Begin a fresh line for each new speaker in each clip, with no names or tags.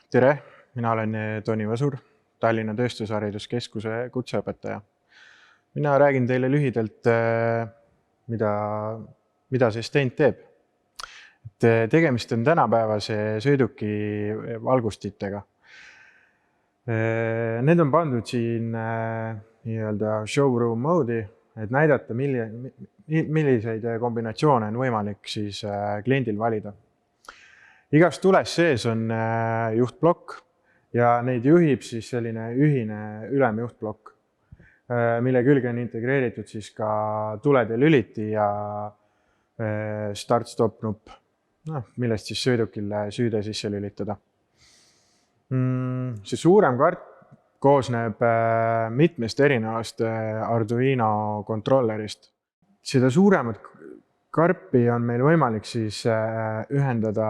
Tere, mina olen Toni Võsur, Tallinna Tööstushariduskeskuse kutseõpetaja. Mina räägin teile lühidalt, mida see stent teeb. Tegemist on tänapäevase sõiduki valgustitega. Need on pandud siin showroom mode'i, et näidata, milliseid kombinatsioone on võimalik siis kliendil valida. Igas tules sees on juhtplokk ja neid juhib siis selline ühine ülemjuhtplokk, mille külge on integreeritud siis ka tulede lüliti ja start-stop nupp, millest siis sõidukile süüde sisse lülitada. See suurem karp koosneb mitmest erinevast Arduino kontrollerist. Seda suuremat karpi on meil võimalik siis ühendada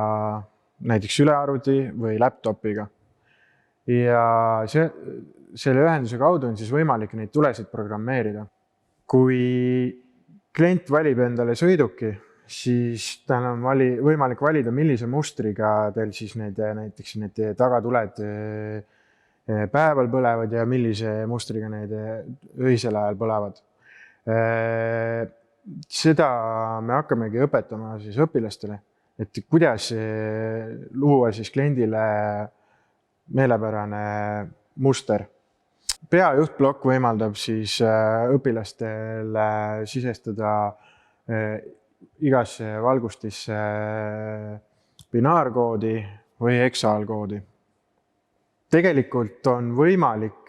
näiteks ülearvuti või laptopiga. Ja selle ühenduse kaudu on siis võimalik neid tulesid programmeerida. Kui klient valib endale sõiduki, siis tal on võimalik valida, millise mustriga teil siis näiteks need tagatuled päeval põlevad ja millise mustriga need öisel ajal põlevad. Seda me hakkamegi õpetama siis õpilastele, et kuidas luua siis kliendile meelepärane muster. Peajuhtplokk võimaldab siis õpilastele sisestada igasse valgustisse binaarkoodi või hexaalkoodi. Tegelikult on võimalik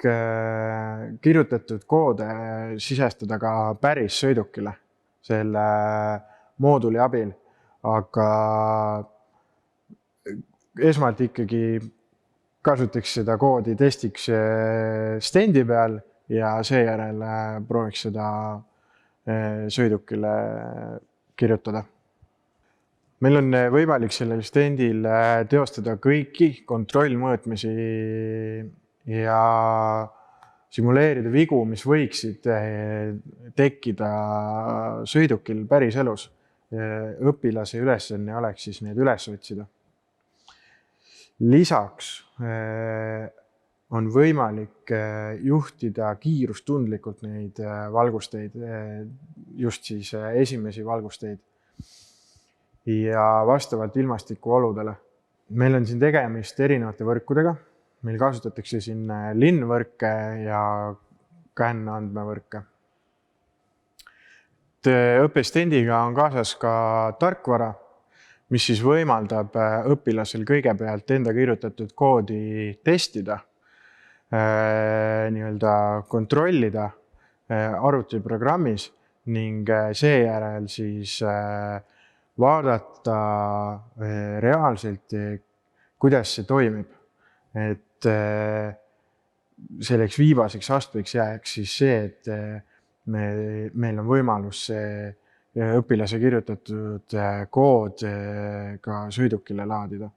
kirjutatud koode sisestada ka päris sõidukile selle mooduli abil, aga esmalt ikkagi kasutaks seda koodi testiks stendi peal ja seejärel prooviks seda sõidukile kirjutada. Meil on võimalik sellel stendil teostada kõiki kontrollmõõtmisi ja simuleerida vigu, mis võiksid tekkida sõidukil päriselus. Õpilase ülesanne oleks siis need üles otsida. Lisaks on võimalik juhtida kiirustundlikult neid valgusteid, just siis esimesi valgusteid ja vastavalt ilmastikuoludele. Meil on siin tegemist erinevate võrkudega. Meil kasutatakse siin LIN-võrke ja CAN andmevõrke. Õppestendiga on kaasas ka tarkvara, mis siis võimaldab õpilasel kõigepealt enda kirjutatud koodi testida, kontrollida arvutiprogrammis ning seejärel siis vaadata reaalselt, kuidas see toimib. Et selleks viibaseks astmeks jääks siis see, et meil on võimalus õpilase kirjutatud kood ka sõidukile laadida.